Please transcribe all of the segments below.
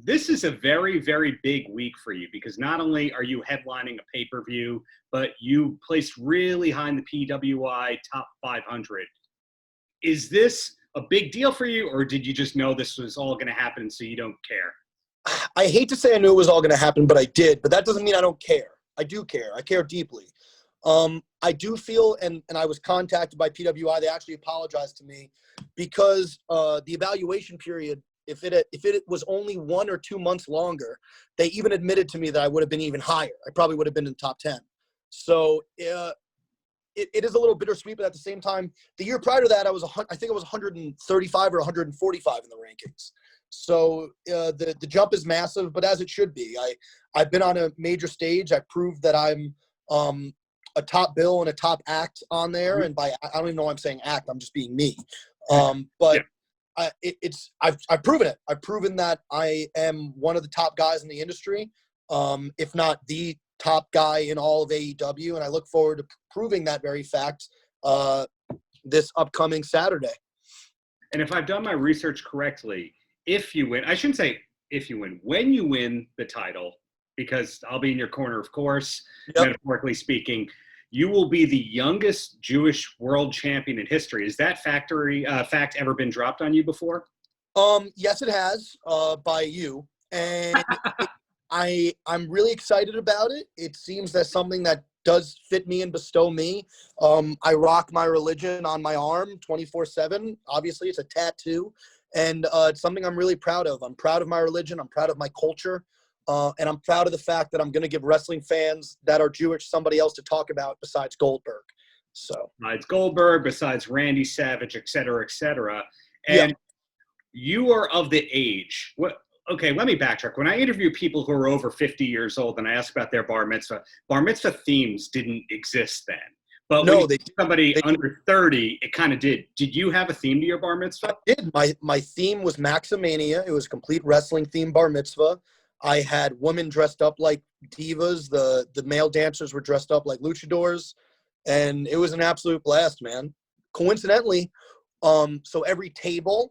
this is a very, very big week for you because not only are you headlining a pay-per-view, but you placed really high in the PWI top 500. Is this a big deal for you, or did you just know this was all going to happen so you don't care? I hate to say I knew it was all going to happen, but I did. But that doesn't mean I don't care. I do care. I care deeply. I do feel, and I was contacted by PWI. They actually apologized to me because the evaluation period, if it was only 1 or 2 months longer, they even admitted to me that I would have been even higher. I probably would have been in the top 10. So it is a little bittersweet, but at the same time, the year prior to that, I think I was 135 or 145 in the rankings. So the jump is massive, but as it should be. I've been on a major stage. I proved that I'm a top bill and a top act on there. And I don't even know why I'm saying act. I'm just being me. But yeah. I've proven it. I've proven that I am one of the top guys in the industry, if not the top guy in all of AEW. And I look forward to proving that very fact this upcoming Saturday. And if I've done my research correctly, if you win, I shouldn't say if you win, when you win the title, because I'll be in your corner, of course, metaphorically speaking, you will be the youngest Jewish world champion in history. Is that fact ever been dropped on you before? Yes, it has, by you. And I'm really excited about it. It seems that's something that does fit me and bestow me. I rock my religion on my arm 24/7. Obviously, it's a tattoo. And it's something I'm really proud of. I'm proud of my religion. I'm proud of my culture. And I'm proud of the fact that I'm going to give wrestling fans that are Jewish somebody else to talk about besides Goldberg. So besides Goldberg, besides Randy Savage, et cetera, et cetera. And you are of the age. Okay, let me backtrack. When I interview people who are over 50 years old and I ask about their bar mitzvah themes didn't exist then. But no, somebody under 30, it kind of did. Did you have a theme to your bar mitzvah? I did. My theme was Maximania. It was a complete wrestling-themed bar mitzvah. I had women dressed up like divas. The male dancers were dressed up like luchadors. And it was an absolute blast, man. Coincidentally, so every table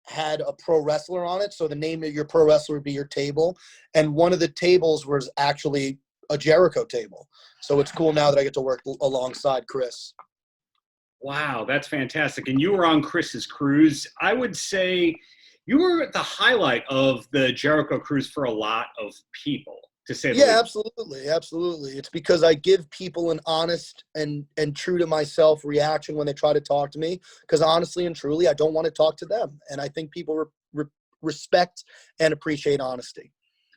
had a pro wrestler on it. So the name of your pro wrestler would be your table. And one of the tables was actually a Jericho table. So it's cool now that I get to work alongside Chris. Wow, that's fantastic. And you were on Chris's cruise. I would say you were the highlight of the Jericho cruise for a lot of people, to say the least. Yeah, absolutely. Absolutely. It's because I give people an honest and true to myself reaction when they try to talk to me. Because honestly and truly, I don't want to talk to them. And I think people respect and appreciate honesty.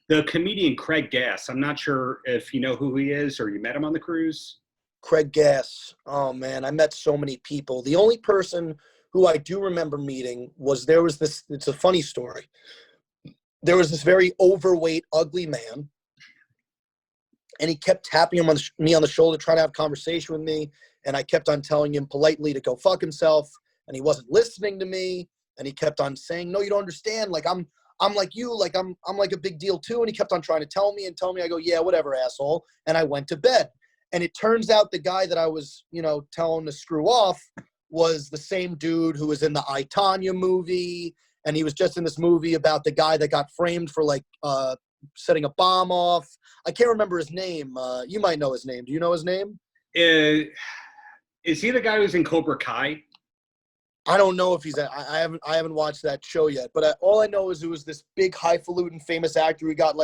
The comedian Craig Gass, I'm not sure if you know who he is or you met him on the cruise. Craig Gass. Oh, man, I met so many people. The only person who I do remember meeting was it's a funny story. There was this very overweight, ugly man, and he kept tapping me on the shoulder, trying to have a conversation with me, and I kept on telling him politely to go fuck himself, and he wasn't listening to me, and he kept on saying, no, you don't understand, like, I'm like you, like I'm like a big deal too. And he kept on trying to tell me. I go, yeah, whatever, asshole. And I went to bed. And it turns out the guy that I was, telling to screw off was the same dude who was in the I, Tonya movie. And he was just in this movie about the guy that got framed for setting a bomb off. I can't remember his name. You might know his name. Do you know his name? Is he the guy who's in Cobra Kai? I don't know if he's. I haven't watched that show yet. But all I know is it was this big, highfalutin, famous actor who got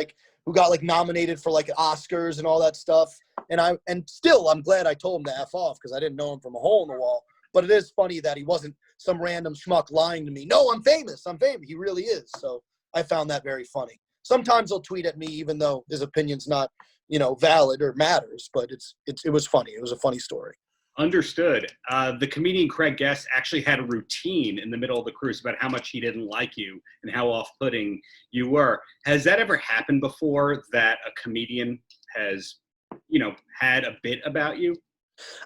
nominated for Oscars and all that stuff. And still, I'm glad I told him to F off because I didn't know him from a hole in the wall. But it is funny that he wasn't some random schmuck lying to me. No, I'm famous. He really is. So I found that very funny. Sometimes he'll tweet at me even though his opinion's not, valid or matters. But it was funny. It was a funny story. Understood. The comedian Craig Gass actually had a routine in the middle of the cruise about how much he didn't like you and how off-putting you were. Has that ever happened before that a comedian has, had a bit about you?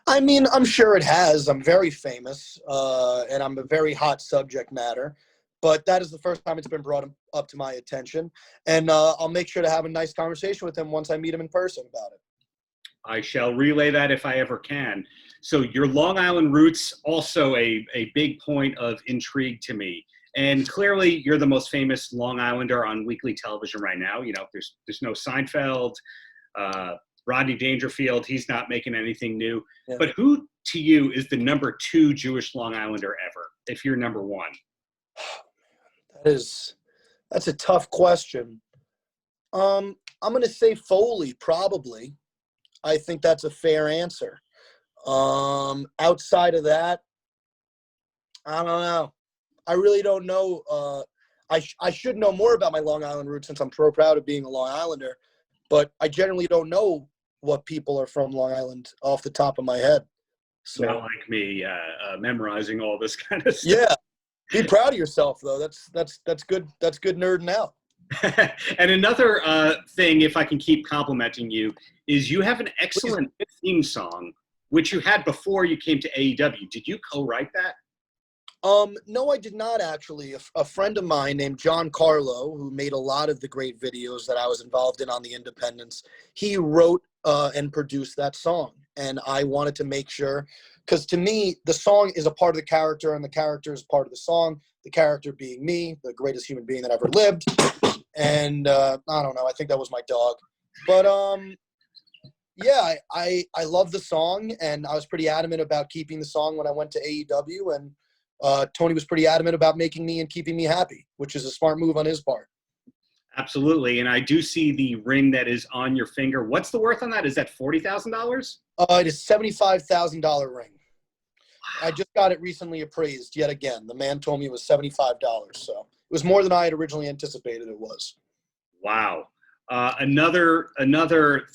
I mean, I'm sure it has. I'm very famous, and I'm a very hot subject matter. But that is the first time it's been brought up to my attention. And I'll make sure to have a nice conversation with him once I meet him in person about it. I shall relay that if I ever can. So your Long Island roots, also a big point of intrigue to me. And clearly, you're the most famous Long Islander on weekly television right now. You know, there's no Seinfeld, Rodney Dangerfield. He's not making anything new. Yeah. But who to you is the number 2 Jewish Long Islander ever, if you're number 1? That's a tough question. I'm going to say Foley, probably. I think that's a fair answer. Outside of that, I don't know. I really don't know. I should know more about my Long Island roots since I'm so proud of being a Long Islander, but I generally don't know what people are from Long Island off the top of my head. So, not like me memorizing all this kind of stuff. Yeah, be proud of yourself though. That's good. That's good nerding out. And another thing, if I can keep complimenting you, is you have an excellent theme song, which you had before you came to AEW. Did you co-write that? No, I did not actually. A friend of mine named John Carlo, who made a lot of the great videos that I was involved in on the independents, he wrote and produced that song. And I wanted to make sure, because to me, the song is a part of the character and the character is part of the song, the character being me, the greatest human being that ever lived. And I don't know, I think that was my dog. But yeah, I love the song, and I was pretty adamant about keeping the song when I went to AEW, and Tony was pretty adamant about making me and keeping me happy, which is a smart move on his part. Absolutely. And I do see the ring that is on your finger. What's the worth on that? Is that $40,000? It is $75,000 ring. I just got it recently appraised yet again. The man told me it was $75, so it was more than I had originally anticipated it was. Wow. Another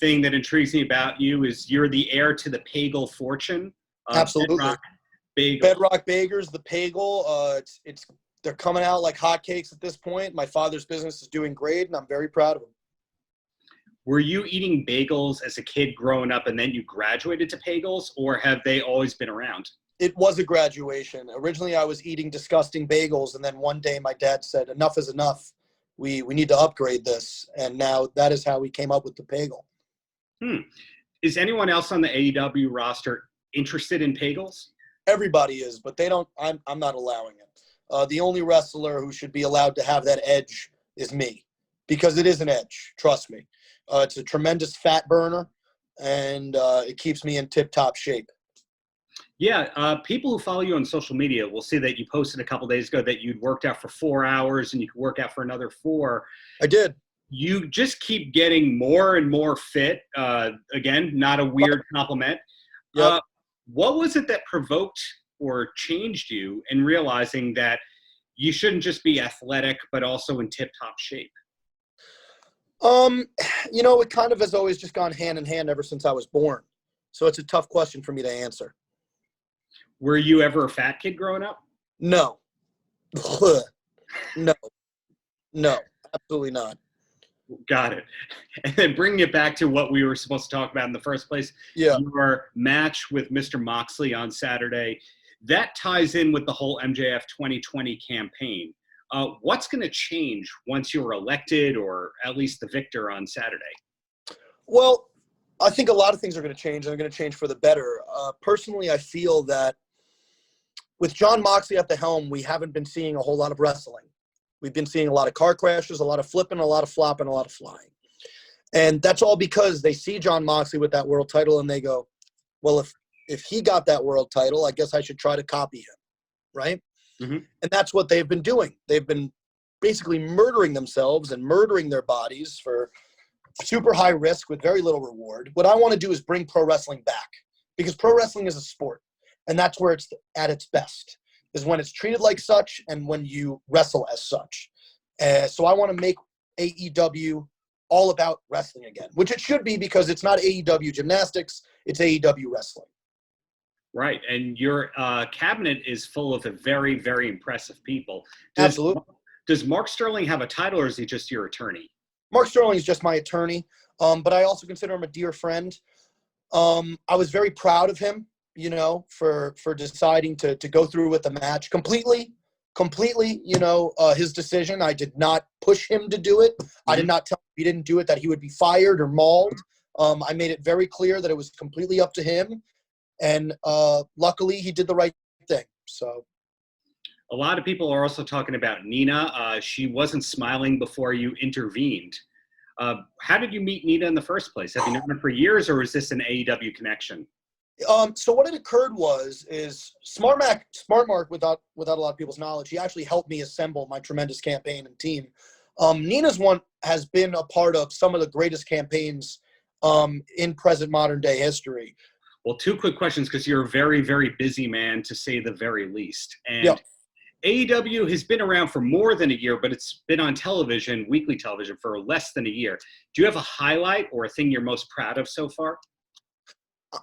thing that intrigues me about you is you're the heir to the Pagel fortune. Absolutely. Bedrock Bagers, the Pagel, they're coming out like hotcakes at this point. My father's business is doing great, and I'm very proud of him. Were you eating bagels as a kid growing up, and then you graduated to Pagels, or have they always been around? It was a graduation. Originally, I was eating disgusting bagels, and then one day my dad said, enough is enough. We need to upgrade this, and now that is how we came up with the Pagel. Is anyone else on the AEW roster interested in Pagels? Everybody is, but they don't. I'm not allowing it. The only wrestler who should be allowed to have that edge is me, because it is an edge. Trust me. It's a tremendous fat burner, and it keeps me in tip-top shape. Yeah, people who follow you on social media will see that you posted a couple days ago that you'd worked out for 4 hours and you could work out for another 4. I did. You just keep getting more and more fit. Again, not a weird compliment. Yep. What was it that provoked or changed you in realizing that you shouldn't just be athletic, but also in tip-top shape? It kind of has always just gone hand in hand ever since I was born. So it's a tough question for me to answer. Were you ever a fat kid growing up? No. No, absolutely not. Got it. And then bringing it back to what we were supposed to talk about in the first place, your match with Mr. Moxley on Saturday, that ties in with the whole MJF 2020 campaign. What's going to change once you're elected, or at least the victor on Saturday? Well, I think a lot of things are going to change, and they're going to change for the better. Personally, I feel that with Jon Moxley at the helm, we haven't been seeing a whole lot of wrestling. We've been seeing a lot of car crashes, a lot of flipping, a lot of flopping, a lot of flying. And that's all because they see Jon Moxley with that world title and they go, well, if he got that world title, I guess I should try to copy him, right? Mm-hmm. And that's what they've been doing. They've been basically murdering themselves and murdering their bodies for super high risk with very little reward. What I want to do is bring pro wrestling back, because pro wrestling is a sport, and that's where it's at its best, is when it's treated like such and when you wrestle as such. So I want to make AEW all about wrestling again, which it should be, because it's not AEW gymnastics, it's AEW wrestling. Right, and your cabinet is full of very, very impressive people. Absolutely. Does Mark Sterling have a title, or is he just your attorney? Mark Sterling is just my attorney, but I also consider him a dear friend. I was very proud of him, for deciding to go through with the match completely, his decision. I did not push him to do it. Mm-hmm. I did not tell him if he didn't do it that he would be fired or mauled. I made it very clear that it was completely up to him. And luckily, he did the right thing. So, A lot of people are also talking about Nina. She wasn't smiling before you intervened. How did you meet Nina in the first place? Have you known her for years, or is this an AEW connection? So what had occurred is Smart Mark, without a lot of people's knowledge, he actually helped me assemble my tremendous campaign and team. Nina's one has been a part of some of the greatest campaigns in present modern day history. Well, two quick questions, because you're a very, very busy man, to say the very least. And Yep. AEW has been around for more than a year, but it's been on television, weekly television, for less than a year. Do you have a highlight or a thing you're most proud of so far?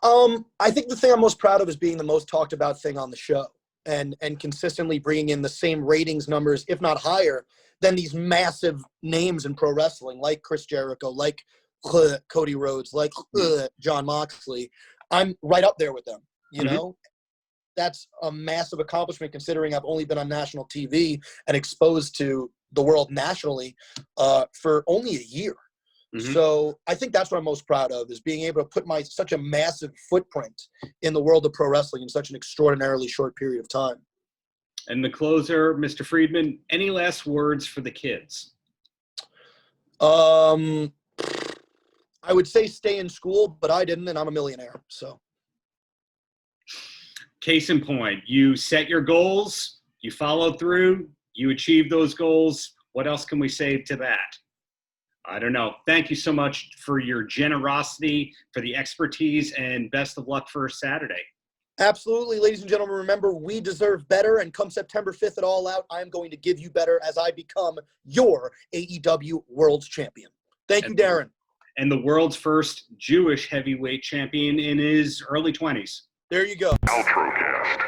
I think the thing I'm most proud of is being the most talked about thing on the show and consistently bringing in the same ratings numbers, if not higher, than these massive names in pro wrestling, like Chris Jericho, like Cody Rhodes, like John Moxley. I'm right up there with them, you know? That's a massive accomplishment considering I've only been on national TV and exposed to the world nationally for only a year. So I think that's what I'm most proud of, is being able to put such a massive footprint in the world of pro wrestling in such an extraordinarily short period of time. And the closer, Mr. Friedman, any last words for the kids? I would say stay in school, but I didn't, and I'm a millionaire. So. Case in point, you set your goals, you followed through, you achieved those goals. What else can we say to that? I don't know. Thank you so much for your generosity, for the expertise, and best of luck for Saturday. Absolutely. Ladies and gentlemen, remember, we deserve better. And come September 5th at All Out, I am going to give you better as I become your AEW World Champion. Thank you, Darren. And the world's first Jewish heavyweight champion in his early 20s. There you go. Paltrocast.